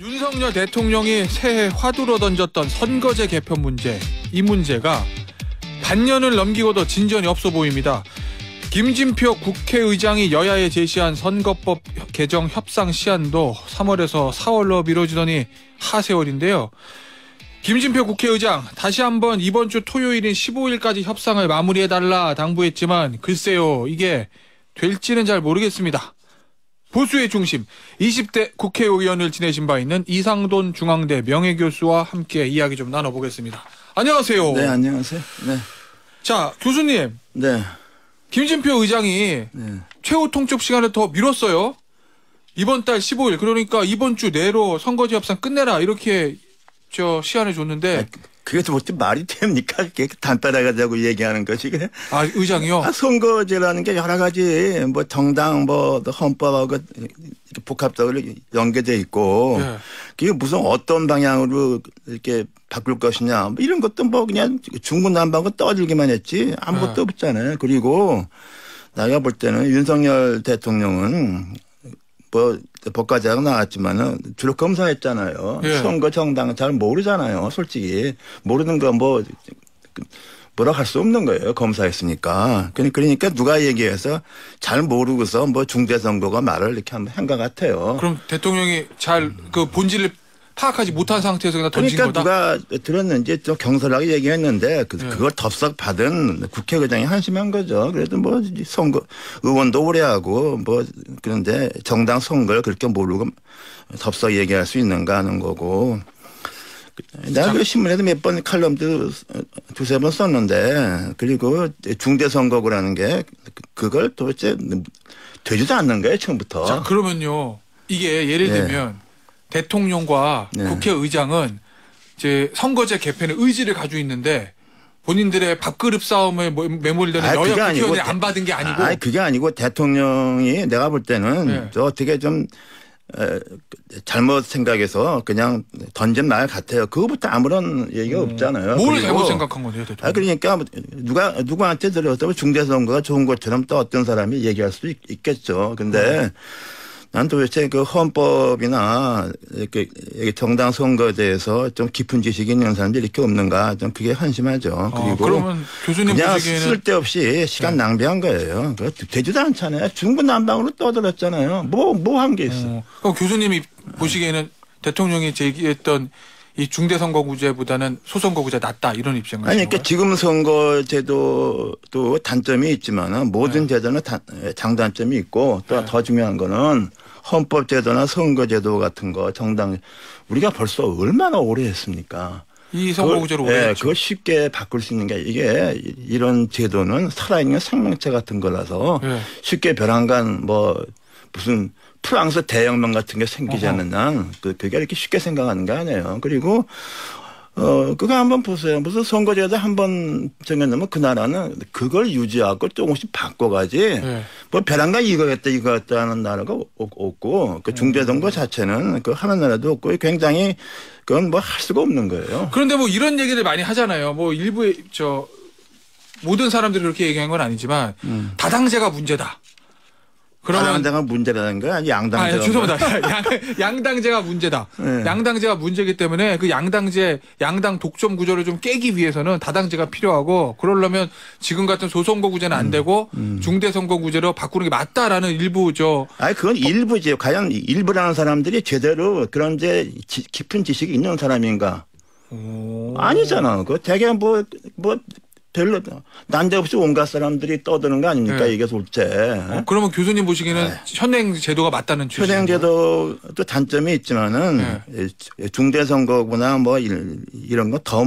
윤석열 대통령이 새해 화두로 던졌던 선거제 개편 문제, 이 문제가 반년을 넘기고도 진전이 없어 보입니다. 김진표 국회의장이 여야에 제시한 선거법 개정 협상 시한도 3월에서 4월로 미뤄지더니 하세월인데요. 김진표 국회의장 다시 한번 이번 주 토요일인 15일까지 협상을 마무리해달라 당부했지만 글쎄요, 이게 될지는 잘 모르겠습니다. 보수의 중심, 20대 국회의원을 지내신 바 있는 이상돈 중앙대 명예교수와 함께 이야기 좀 나눠보겠습니다. 안녕하세요. 네, 안녕하세요. 네. 자, 교수님. 네. 김진표 의장이 최후 통첩 시간을 더 미뤘어요. 이번 달 15일, 그러니까 이번 주 내로 선거제 협상 끝내라, 이렇게 시한을 줬는데. 그게 뭐 말이 됩니까? 그게 단단하자고 얘기하는 것이. 아, 의장이요? 선거제라는 게 여러 가지 뭐 정당 뭐 헌법하고 복합적으로 연계돼 있고 네. 그게 무슨 어떤 방향으로 이렇게 바꿀 것이냐 뭐 이런 것도 뭐 그냥 중구난방으로 떠들기만 했지 아무것도 없잖아요. 그리고 내가 볼 때는 윤석열 대통령은 뭐 법과제가 나왔지만은 주로 검사했잖아요. 예. 선거 정당은 잘 모르잖아요. 솔직히 모르는 거 뭐 뭐라 할 수 없는 거예요. 검사했으니까. 그러니까 누가 얘기해서 잘 모르고서 뭐 중대선거가 말을 이렇게 한번 한 것 같아요. 그럼 대통령이 잘 그 본질을 파악하지 못한 상태에서 그냥 던진 그러니까 거다? 누가 들었는지 좀 경솔하게 얘기했는데 그걸 덥석 받은 국회의장이 한심한 거죠. 그래도 뭐 선거 의원도 오래 하고 뭐 그런데 정당 선거를 그렇게 모르고 덥석 얘기할 수 있는가 하는 거고. 내가 그 신문에도 몇 번 칼럼도 두세 번 썼는데 그리고 중대선거구라는 게 그걸 도대체 되지도 않는 거예요. 처음부터. 자, 그러면요. 이게 예를 들면 대통령과 국회의장은 이제 선거제 개편의 의지를 가지고 있는데 본인들의 밥그릇 싸움에 매몰되는 여야 국회의원이 안 받은 게 아니고. 그게 아니고 대통령이 내가 볼 때는 저 어떻게 좀 잘못 생각해서 그냥 던진 말 같아요. 그거부터 아무런 얘기가 없잖아요. 뭘 잘못 생각한 거예요, 대통령? 그러니까 누구한테 들어서 중대선거가 좋은 것처럼 또 어떤 사람이 얘기할 수도 있겠죠. 근데 난 도대체 그 헌법이나 이렇게 정당 선거에 대해서 좀 깊은 지식이 있는 사람들이 이렇게 없는가 좀 그게 한심하죠. 그리고 그러면 교수님 그냥 보시기에는 쓸데없이 시간 낭비한 거예요. 되지도 않잖아요. 중구난방으로 떠들었잖아요. 뭐 한 게 있어. 그럼 교수님이 보시기에는 대통령이 제기했던 이 중대선거구제보다는 소선거구제 낫다, 이런 입장이신가요? 아니, 그러니까 지금 선거제도도 단점이 있지만 모든 제도는 장단점이 있고 또 더 중요한 거는 헌법제도나 선거제도 같은 거 정당 우리가 벌써 얼마나 오래 했습니까? 이 선거구제로 오래 했죠. 그걸 쉽게 바꿀 수 있는 게 이게 이런 제도는 살아있는 생명체 같은 거라서 쉽게 벼랑간 뭐 무슨 프랑스 대혁명 같은 게 생기지 않는 한 그게 이렇게 쉽게 생각하는 게 아니에요. 그리고 그거 한번 보세요. 무슨 선거제도 한번 정해놓으면 그 나라는 그걸 유지하고 조금씩 바꿔가지. 뭐 벼랑간 이거 했다 하는 나라가 없고 그 중대선거 자체는 그 하는 나라도 없고 굉장히 그건 뭐 할 수가 없는 거예요. 그런데 뭐 이런 얘기를 많이 하잖아요. 뭐 일부의 모든 사람들이 그렇게 얘기한 건 아니지만 다당제가 문제다. 다당제가 문제라는 거야? 아니 양당제가. 죄송합니다. 양당제가 문제다. 양당제가 문제이기 때문에 그 양당 독점 구조를 좀 깨기 위해서는 다당제가 필요하고 그러려면 지금 같은 소선거구제는 안 되고 중대선거구제로 바꾸는 게 맞다라는 일부 그건 일부지. 과연 일부라는 사람들이 제대로 그런 깊은 지식이 있는 사람인가? 아니잖아. 그 되게 별로 난데없이 온갖 사람들이 떠드는 거 아닙니까? 이게 도대체. 그러면 교수님 보시기에는 현행 제도가 맞다는 취지인가요? 현행 제도도 단점이 있지만은 중대선거구나 뭐 이런 거 더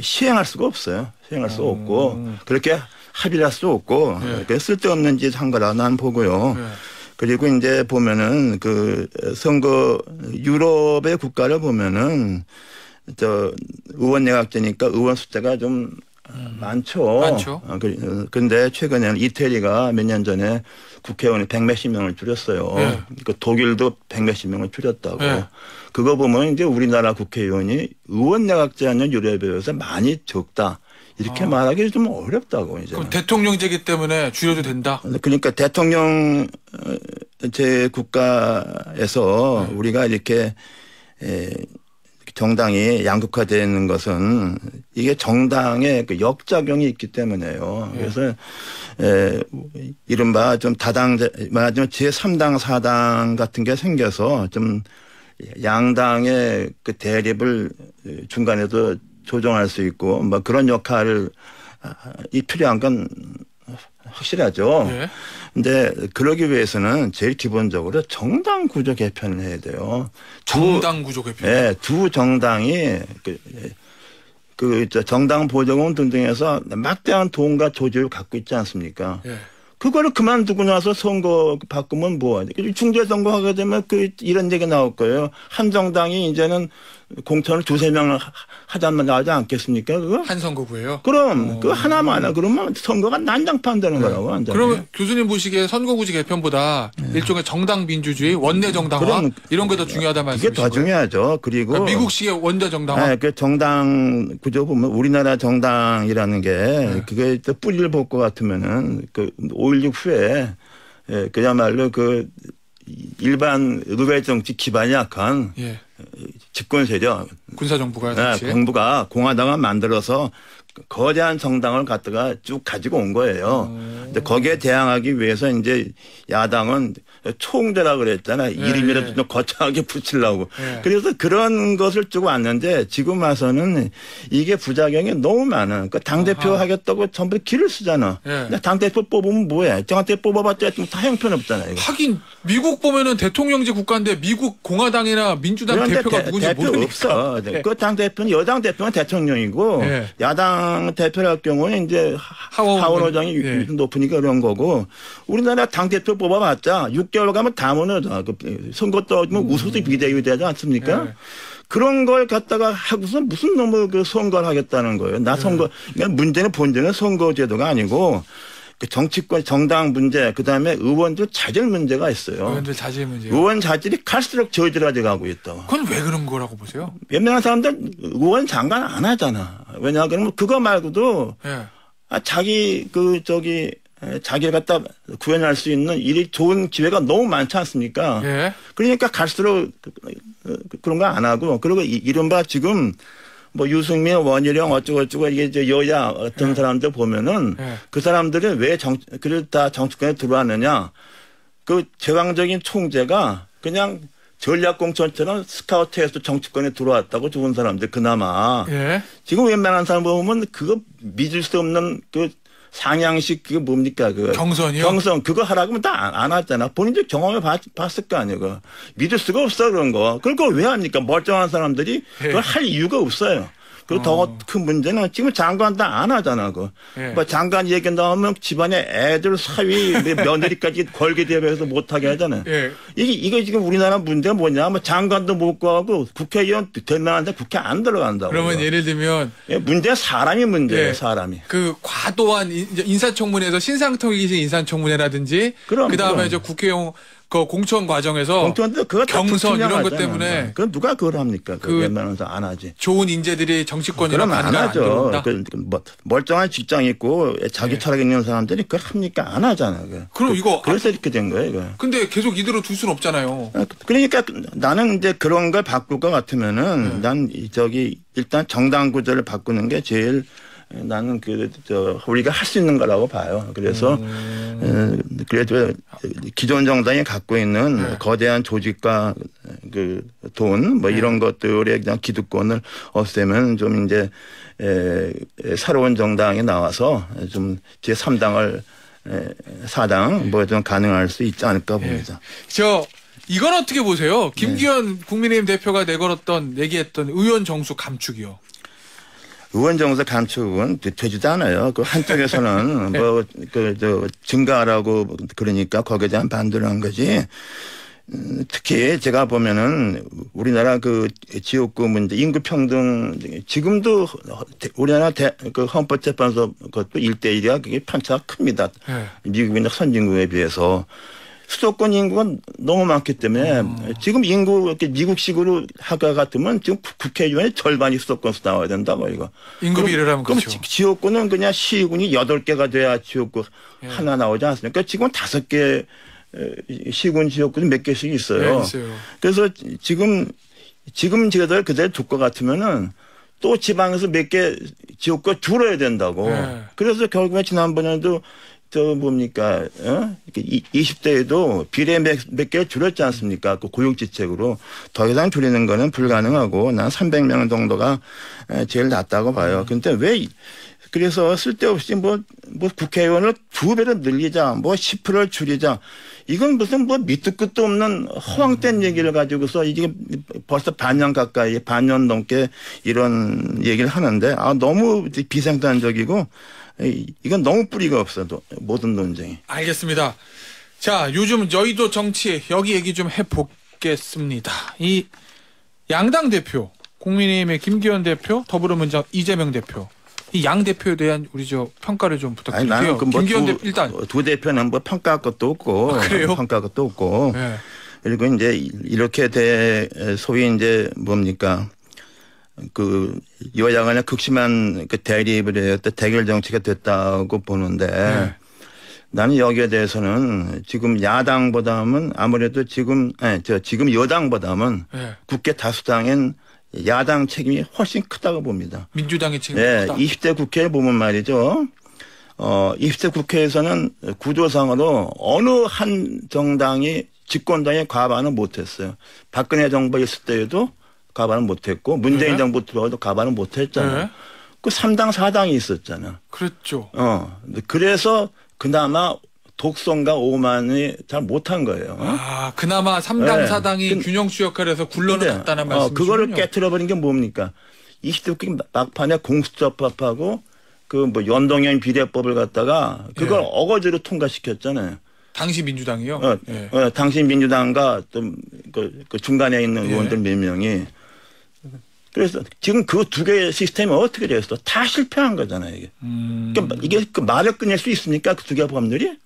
시행할 수가 없어요. 시행할 수가 없고 그렇게 합의를 할 수 없고 쓸데없는 짓 한 거라 난 보고요. 그리고 이제 보면은 그 선거 유럽의 국가를 보면은 의원 내각제니까 의원 숫자가 좀 많죠. 그런데 최근에는 이태리가 몇 년 전에 국회의원이 100몇십 명을 줄였어요. 그 독일도 100몇십 명을 줄였다고. 그거 보면 이제 우리나라 국회의원이 의원 내각제 하는 유럽에 비해서 많이 적다. 이렇게 말하기 좀 어렵다고 이제. 그럼 대통령제기 때문에 줄여도 된다? 그러니까 대통령 제 국가에서 우리가 이렇게 정당이 양극화되는 것은 이게 정당의 그 역작용이 있기 때문에요. 그래서 이른바 좀 다당제 말하자면 제3당 4당 같은 게 생겨서 좀 양당의 그 대립을 중간에도 조정할 수 있고 뭐 그런 역할을 필요한 건 확실하죠. 근데 그러기 위해서는 제일 기본적으로 정당 구조 개편을 해야 돼요. 정당 구조 개편. 네, 두 정당이 정당 보조금 등등해서 막대한 돈과 조직을 갖고 있지 않습니까? 그거를 그만두고 나서 선거 바꾸면 뭐하냐. 중재 선거 하게 되면 이런 얘기 나올 거예요. 한 정당이 이제는 공천을 두세 명을 하자면 나오지 않겠습니까? 그거? 한 선거구예요? 그럼 그거 하나만 하나 그러면 선거가 난장판 되는 거라고. 완전히. 그러면 교수님 보시기에 선거구제 개편보다 일종의 정당 민주주의, 원내 정당화 이런 게 더 중요하다 말씀이시고요? 그게 더 중요하죠. 그리고 그러니까 미국식의 원내 정당화. 네, 그 정당 구조 보면 우리나라 정당이라는 게 그게 또 뿌리를 볼 것 같으면은 그 5.16 후에 그야말로 그 일반 의회 정치 기반이 약한 집권 세력 군사정부가 정부가 공화당을 만들어서 거대한 정당을 갖다가 쭉 가지고 온 거예요. 근데 거기에 대항하기 위해서 이제 야당은 총대라 그랬잖아요. 이름이라도 좀 거창하게 붙이려고. 그래서 그런 것을 쭉 왔는데 지금 와서는 이게 부작용이 너무 많아. 그 당대표 하겠다고 전부 길을 쓰잖아. 당대표 뽑으면 뭐해. 저한테 뽑아봤자 다 형편없잖아요. 이거. 하긴 미국 보면은 대통령제 국가인데 미국 공화당이나 민주당 대표가 누군지 모르니까. 없어. 그 당대표는 여당 대표는 대통령이고 야당 대표할 경우에 이제 하원 의장이 높으니까 그런 거고 우리나라 당대표 뽑아봤자 6개월 가면 다 무너져. 선거 떨어지면 우수수 비대위되지 않습니까? 그런 걸 갖다가 하고서 무슨 놈의 그 선거를 하겠다는 거예요. 나 선거, 그러니까 문제는 본질은 선거제도가 아니고 그 정치권 정당 문제 그다음에 의원들 자질 문제가 있어요. 의원들 자질 문제. 의원 자질이 갈수록 저질화돼 가고 있다. 그건 왜 그런 거라고 보세요? 몇명한 사람들 의원 장관 안 하잖아. 왜냐 그러면 그거 말고도 자기를 갖다 구현할 수 있는 일이 좋은 기회가 너무 많지 않습니까? 그러니까 갈수록 그런 거 안 하고 그리고 이른바 지금 뭐 유승민, 원희룡 어쩌고저쩌고 이게 이제 여야 어떤 사람들 보면은 그 사람들이 왜 다 정치권에 들어왔느냐. 그 제왕적인 총재가 그냥 전략공천처럼 스카우트해서 정치권에 들어왔다고 좋은 사람들 그나마. 지금 웬만한 사람 보면 그거 믿을 수 없는 그 상향식 그게 뭡니까 경선이요? 경선 그거 하라고 하면 다 안 왔잖아. 본인들 경험해 봤을 거 아니에요. 그거. 믿을 수가 없어 그런 거. 그걸 왜 합니까? 멀쩡한 사람들이 그걸 할 이유가 없어요. 그리고 더 큰 문제는 지금 장관 다 안 하잖아. 뭐 장관 얘기 나오면 집안에 애들 사위 며느리까지 걸게 되면서 못하게 하잖아요. 이게 지금 우리나라 문제가 뭐냐. 뭐 장관도 못 구하고 국회의원 되면한테 국회 안 들어간다고. 그러면 예를 들면 문제는 사람이 문제예요. 사람이. 그 과도한 인사청문회에서 신상통일기식 인사청문회라든지 그다음에 저 국회의원 그 공천 과정에서 경선 이런 것 때문에 그건 누가 그걸 합니까? 그 웬만해서 안 하지. 좋은 인재들이 정치권이랑 안 하죠. 멀쩡한 직장 있고 자기 철학 있는 사람들이 그걸 합니까? 안 하잖아. 그럼 이거 그래서 이렇게 된 거예요. 이거. 근데 계속 이대로 둘 수는 없잖아요. 그러니까 나는 이제 그런 걸 바꿀 것 같으면은 난 일단 정당 구조를 바꾸는 게 제일 나는 우리가 할 수 있는 거라고 봐요. 그래서 그래도 기존 정당이 갖고 있는 거대한 조직과 그 돈 뭐 이런 것들의 그냥 기득권을 없애면 좀 이제 새로운 정당이 나와서 좀 제3당을 4당 뭐 좀 가능할 수 있지 않을까 봅니다. 이건 어떻게 보세요? 김기현 국민의힘 대표가 얘기했던 의원 정수 감축이요. 의원 정수 감축은 되지도 않아요. 그 한쪽에서는 증가하라고 그러니까 거기에 대한 반대를 한 거지. 특히 제가 보면은 우리나라 그 지역구 문제, 인구 평등 지금도 우리나라 그 헌법재판소 그것도 1대1이야. 그게 편차가 큽니다. 미국이나 선진국에 비해서. 수도권 인구가 너무 많기 때문에 지금 인구 이렇게 미국식으로 하가 같으면 지금 국회의원의 절반이 수도권에서 나와야 된다고 이거. 인구 비례를 하면 그렇죠. 그럼 지역구는 그냥 시군이 8개가 돼야 지역구 하나 나오지 않습니까? 지금 5개 시군 지역구는 몇 개씩 있어요. 있어요. 그래서 지금 지금 제도를 그대로 둘 것 같으면은 또 지방에서 몇 개 지역구 줄어야 된다고. 네. 그래서 결국에 지난번에도 저 뭡니까 20대에도 비례 몇 개 줄였지 않습니까? 그 고용지책으로 더 이상 줄이는 거는 불가능하고 난 300명 정도가 제일 낫다고 봐요. 근데 왜 그래서 쓸데없이 뭐 국회의원을 2배로 늘리자, 뭐 10%를 줄이자. 이건 무슨 뭐 밑도 끝도 없는 허황된 얘기를 가지고서 이게 벌써 반년 넘게 이런 얘기를 하는데 너무 비생산적이고 이건 너무 뿌리가 없어, 모든 논쟁이. 알겠습니다. 자, 요즘 여의도 정치 여기 얘기 좀 해보겠습니다. 이 양당 대표, 국민의힘의 김기현 대표, 더불어민주당 이재명 대표. 이 양 대표에 대한 우리 평가를 좀 부탁드릴게요. 아니, 나는 김기현 대표 일단 두 대표는 뭐 평가할 것도 없고, 그래요? 평가할 것도 없고. 네. 그리고 이제 이렇게 소위 이제 뭡니까 그 여야 간의 극심한 그 대립을 해서 대결 정치가 됐다고 보는데 네. 나는 여기에 대해서는 지금 야당보다는 아무래도 지금 여당보다는 네. 국회 다수당인 야당 책임이 훨씬 크다고 봅니다. 민주당의 책임이 네, 크다. 20대 국회에 보면 말이죠. 20대 국회에서는 구조상으로 어느 한 정당이 집권당에 과반을 못했어요. 박근혜 정부 있을 때에도 과반을 못했고 문재인 네. 정부 들어와도 과반을 못했잖아요. 네. 그 3당 4당이 있었잖아. 그렇죠. 그래서 그나마 독선과 오만이 잘 못한 거예요. 그나마 3당 네. 4당이 균형수 역할을 해서 굴러는 갔다는 말씀이시군요. 그거를 깨트려버린 게 뭡니까? 20대 국회 막판에 공수처법하고 그 뭐 연동형 비례법을 갖다가 그걸 네. 어거지로 통과시켰잖아요. 당시 민주당이요? 네. 당시 민주당과 좀 그 중간에 있는 의원들 몇 명이 그래서 지금 그 두 개의 시스템이 어떻게 됐어? 다 실패한 거잖아요, 이게. 그러니까 이게 그 말을 끊을 수 있습니까? 그 두 개 법률이?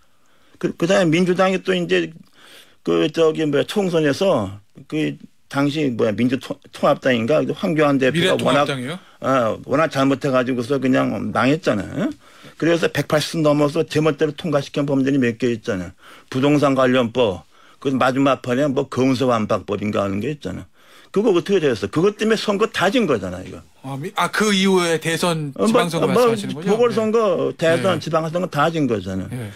그다음에 민주당이 또 이제 총선에서 당시 민주통합당인가 황교안 대표가 워낙 잘못해가지고서 그냥 망했잖아요. 그래서 180 넘어서 제멋대로 통과시킨 법률이 몇 개 있잖아요. 부동산 관련법, 그 마지막 판에 뭐 검수 완박법인가 하는 게 있잖아요. 그거 어떻게 됐어? 그것 때문에 선거 다 진 거잖아, 이거. 그 이후에 대선 지방선거 말씀하시는 거죠? 보궐선거, 대선, 네. 지방선거 다 진 거잖아요. 네.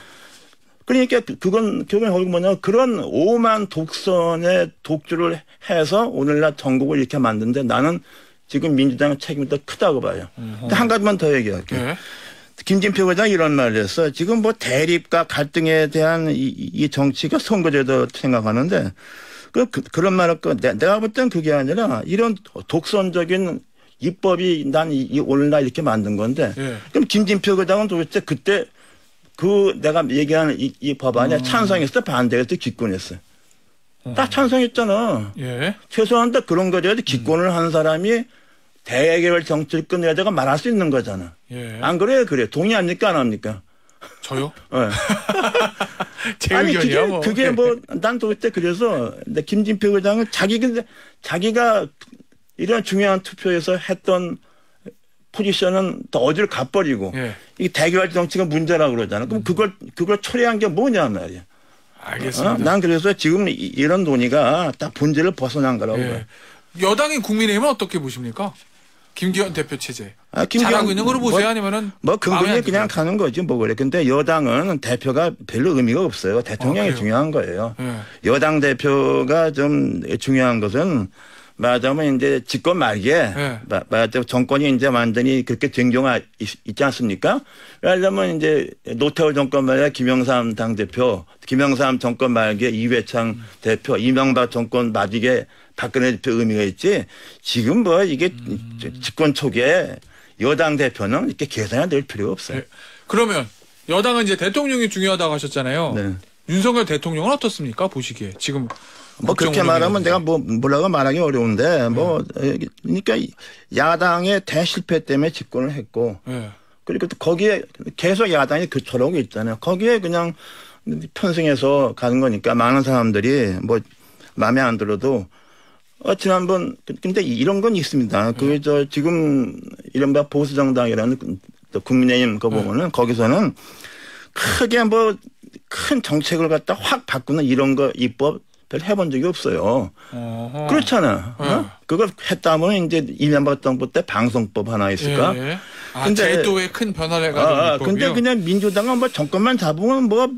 그러니까 그건 결국은 뭐냐면 그런 오만 독선의 독주를 해서 오늘날 전국을 이렇게 만드는데 나는 지금 민주당의 책임이 더 크다고 봐요. 근데 한 가지만 더 얘기할게요. 네. 김진표 의장 이런 말을 했어. 지금 뭐 대립과 갈등에 대한 이 정치가 선거제도 생각하는데 그런 말을 내가 볼 땐 그게 아니라 이런 독선적인 입법이 난 오늘날 이렇게 만든 건데 네. 그럼 김진표 의장은 도대체 그때 내가 얘기하는 이 법안에 찬성했어? 반대했어? 기권했어? 다 찬성했잖아. 예. 최소한 그런 거라도 기권을 한 사람이 대결 정치를 끝내야 되고 말할 수 있는 거잖아. 예. 안 그래요? 그래. 동의합니까? 안 합니까? 저요? 네. 제 아니, 의견이요. 그게 난 도대체 그래서 김진표 의장은 자기가 이런 중요한 투표에서 했던 포지션은 더 어디를 가버리고 예. 이 대결 정치가 문제라고 그러잖아. 그럼 그걸 초래한 게 뭐냐 말이야. 알겠습니다. 난 그래서 지금 이런 논의가 딱 본질을 벗어난 거라고 봐요. 예. 여당인 국민의힘은 어떻게 보십니까? 김기현 대표 체제. 김기현 잘하고 있는 거로 보세요? 아니면은 근근히 그냥 가는 거지 뭐 그래. 근데 여당은 대표가 별로 의미가 없어요. 대통령이 중요한 거예요. 예. 여당 대표가 좀 중요한 것은 말하자면 이제 집권 말기에 말하자면 정권이 이제 완전히 그렇게 쟁경화 있지 않습니까? 왜냐하면 이제 노태우 정권 말기에 김영삼 당대표, 김영삼 정권 말기에 이회창 대표, 이명박 정권 말기에 박근혜 대표 의미가 있지. 지금 뭐 이게 집권 초기에 여당 대표는 이렇게 계산이 될 필요가 없어요. 네. 그러면 여당은 이제 대통령이 중요하다고 하셨잖아요. 네. 윤석열 대통령은 어떻습니까? 보시기에 지금 그렇게 말하면 내가 뭐라고 말하기 어려운데 그러니까 야당의 대실패 때문에 집권을 했고 그리고 또 거기에 계속 야당이 교차하고 있잖아요. 거기에 그냥 편승해서 가는 거니까 많은 사람들이 뭐 마음에 안 들어도 지난번 근데 이런 건 있습니다. 지금 이른바 보수정당이라는 국민의힘 거 보면은 거기서는 크게 뭐 큰 정책을 갖다 확 바꾸는 이런 거 입법 별 해본 적이 없어요. 어허. 그렇잖아. 네. 그거 했다면 이제 이명박 정부 때 방송법 하나 있을까? 예. 아, 근데 제도에 큰 변화를 해가지고. 근데 그냥 민주당은 뭐 정권만 잡으면 뭐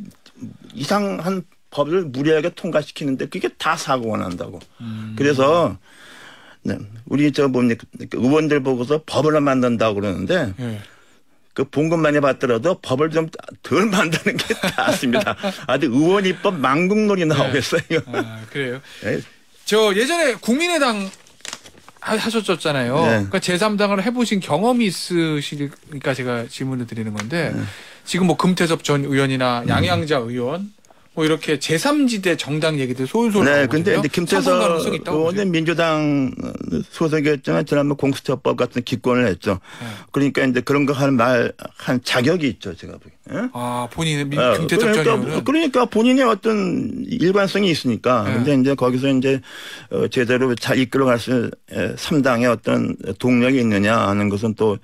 이상한 법을 무리하게 통과시키는데 그게 다 사고가 난다고. 그래서 네, 우리 저 뭡니까 의원들 보고서 법을 만든다고 그러는데 예. 그 본 것만 해봤더라도 법을 좀 덜 만드는 게 낫습니다. 아주 의원 입법 망국놀이 나오겠어요. 아, 그래요. 네. 저 예전에 국민의당 하셨었잖아요. 네. 그러니까 제3당을 해보신 경험이 있으시니까 제가 질문을 드리는 건데 지금 뭐 금태섭 전 의원이나 양양자 의원 뭐 이렇게 제3지대 정당 얘기들 솔솔 네, 나오거든요. 근데 이제 김태섭 있다고 의원은 민주당 소속이었지만 지난번 공수처법 같은 기권을 했죠. 네. 그러니까 이제 그런 거 하는 한 자격이 있죠, 제가 보기에. 아, 본인은 김태섭 전 의원은 그러니까 본인의 어떤 일관성이 있으니까. 네. 근데 이제 거기서 이제 제대로 잘 이끌어갈 수 3당의 어떤 동력이 있느냐 하는 것은 또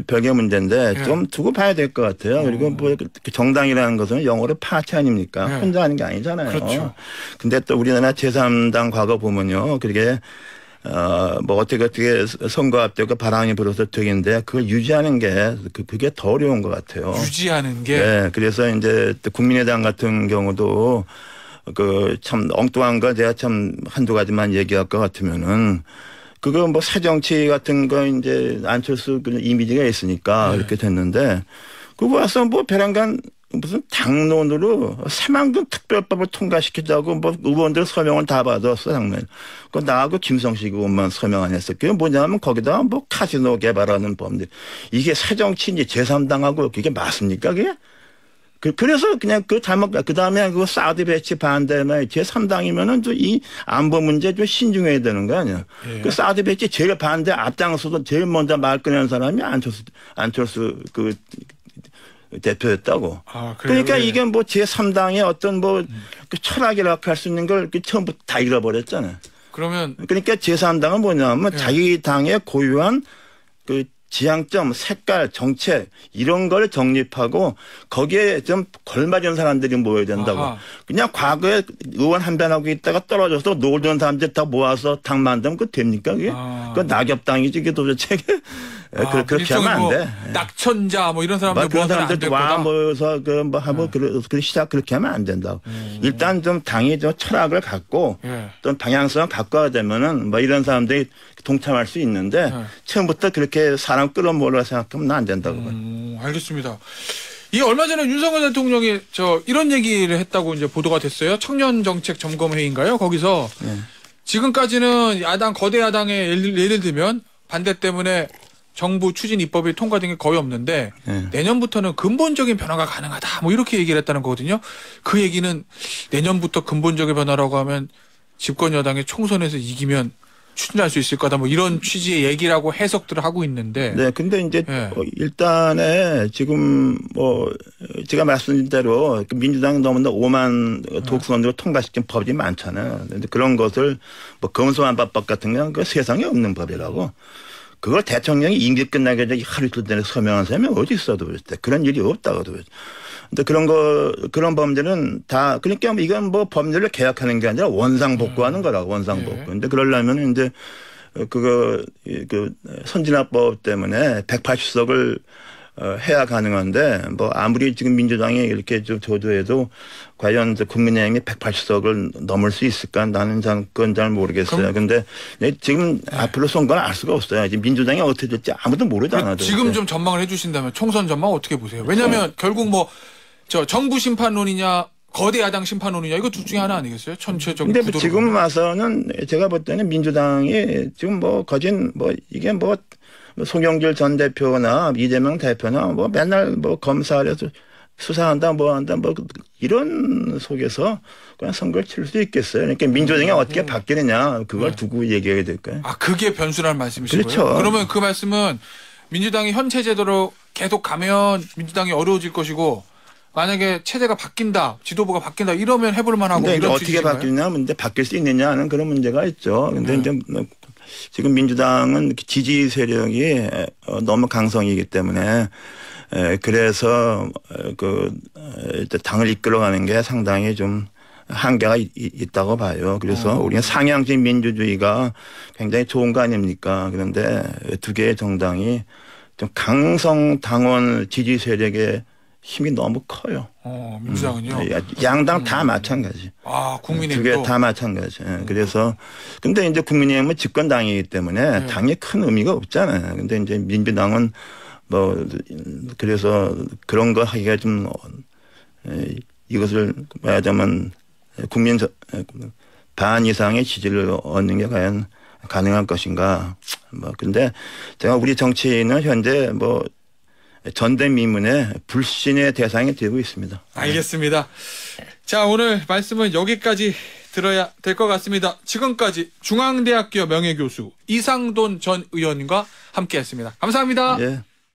별개 문제인데 네. 좀 두고 봐야 될 것 같아요. 그리고 뭐 정당이라는 것은 영어로 파티 아닙니까? 네. 혼자 하는 게 아니잖아요. 그렇죠. 근데 또 우리나라 제3당 과거 보면요. 그게 뭐 어떻게 선거 앞두고 바람이 불어서 되겠는데 그걸 유지하는 게 그게 더 어려운 것 같아요. 유지하는 게. 네. 그래서 이제 또 국민의당 같은 경우도 그 참 엉뚱한 거 제가 참 한두 가지만 얘기할 것 같으면은 그거 뭐 새정치 같은 거 이제 안철수 그 이미지가 있으니까 이렇게 됐는데 그거 와서 뭐 배란간 무슨 당론으로 새만금 특별법을 통과시키자고 뭐 의원들 서명을 다 받았어 당면. 그 나하고 김성식 의원만 서명 안 했어. 그게 뭐냐면 거기다 뭐 카지노 개발하는 법률. 이게 새정치인지 제3당하고 그게 맞습니까 그게? 그래서 그냥 그 다음에 그 사드 배치 반대나 제3당이면은 이 안보 문제 좀 신중해야 되는 거 아니야. 예. 그 사드 배치 제일 반대 앞장서서 제일 먼저 말 꺼낸 사람이 안철수 그 대표였다고. 아, 그러니까 예. 이게 뭐 제3당의 어떤 뭐 그 철학이라고 할 수 있는 걸 처음부터 다 잃어버렸잖아요. 그러면 그러니까 제3당은 뭐냐면 예. 자기 당의 고유한 그 지향점, 색깔, 정책 이런 걸 정립하고 거기에 좀 걸맞은 사람들이 모여야 된다고. 아하. 그냥 과거에 의원 한 변하고 있다가 떨어져서 놀던 사람들 다 모아서 당 만들면 그거 됩니까 그게? 아. 그 낙엽당이지 그게 도대체. 그렇게 하면 안 돼. 낙천자 뭐 이런 사람들 그런 모아서는 안 사람들 될 와 거다. 모여서 뭐 하고 시작 그렇게 하면 안 된다고. 일단 좀 당이 좀 철학을 갖고 예. 또 방향성을 갖고 되면은 뭐 이런 사람들이 동참할 수 있는데 네. 처음부터 그렇게 사람 끌어모으려고 생각하면 안 된다고 봐요. 알겠습니다. 이 얼마 전에 윤석열 대통령이 이런 얘기를 했다고 이제 보도가 됐어요. 청년 정책 점검 회의인가요? 거기서 네. 지금까지는 거대 야당의 예를 들면 반대 때문에 정부 추진 입법이 통과된 게 거의 없는데 네. 내년부터는 근본적인 변화가 가능하다. 뭐 이렇게 얘기를 했다는 거거든요. 그 얘기는 내년부터 근본적인 변화라고 하면 집권 여당이 총선에서 이기면 추진할 수 있을 거다. 뭐 이런 취지의 얘기라고 해석들을 하고 있는데. 네, 근데 이제 네. 일단에 지금 뭐 제가 말씀드린 대로 민주당은 너무나 5만 독선으로 통과시킨 법이 많잖아요. 근데 그런 것을 뭐 검소한법법 같은 건 그 세상에 없는 법이라고. 그걸 대통령이 임기 끝나기 전에 하루 이틀 전에 서명한 사람이 어디 있어도 그런 일이 없다고도. 근데 그런 범죄는 다 그러니까 이건 뭐 법률을 개혁하는 게 아니라 원상복구하는 거라고 원상복구. 네. 근데 그러려면 이제 그 선진화법 때문에 180석을 해야 가능한데 뭐 아무리 지금 민주당이 이렇게 좀 조조해도 과연 국민의힘이 180석을 넘을 수 있을까 나는 그건 잘 모르겠어요. 근데 지금 앞으로 선거는 알 수가 없어요. 지금 민주당이 어떻게 될지 아무도 모르잖아요. 지금 좀 전망을 해주신다면 총선 전망 어떻게 보세요? 왜냐하면 결국 뭐 정부 심판론이냐 거대 야당 심판론이냐 이거 둘 중에 하나 아니겠어요? 전체적인 근데 구도로 지금 보면. 와서는 제가 볼 때는 민주당이 지금 뭐 거진 뭐 이게 뭐 송영길 전 대표나 이재명 대표나 뭐 맨날 뭐 검사에서 수사한다 뭐 한다 뭐 이런 속에서 그냥 선거를 치를 수 있겠어요. 그러니까 민주당이 어떻게 바뀌느냐 그걸 두고 얘기해야 될까요? 아 그게 변수라는 말씀이시고요. 그렇죠. 그러면 그 말씀은 민주당이 현체 제도로 계속 가면 민주당이 어려워질 것이고 만약에 체제가 바뀐다, 지도부가 바뀐다 이러면 해볼 만하고 근데 이런 어떻게 취지인가요? 바뀌느냐 문제 바뀔 수 있느냐 하는 그런 문제가 있죠. 근데 네. 이제 지금 민주당은 지지 세력이 너무 강성이기 때문에 그래서 당을 이끌어가는 게 상당히 좀 한계가 있다고 봐요. 그래서 우리는 상향적 민주주의가 굉장히 좋은 거 아닙니까? 그런데 두 개의 정당이 좀 강성 당원 지지 세력의 힘이 너무 커요. 민주당은요? 양당 다 마찬가지. 아, 국민의힘도? 두 개 다 마찬가지. 그래서 근데 이제 국민의힘은 집권당이기 때문에 당이 큰 의미가 없잖아요. 근데 이제 민주당은 뭐 그래서 그런 거 하기가 좀 이것을 말하자면 국민 반 이상의 지지를 얻는 게 과연 가능할 것인가. 뭐 근데 제가 우리 정치인은 현재 뭐 전대미문의 불신의 대상이 되고 있습니다. 알겠습니다. 자, 오늘 말씀은 여기까지 들어야 될 것 같습니다. 지금까지 중앙대학교 명예교수 이상돈 전 의원과 함께했습니다. 감사합니다. 예.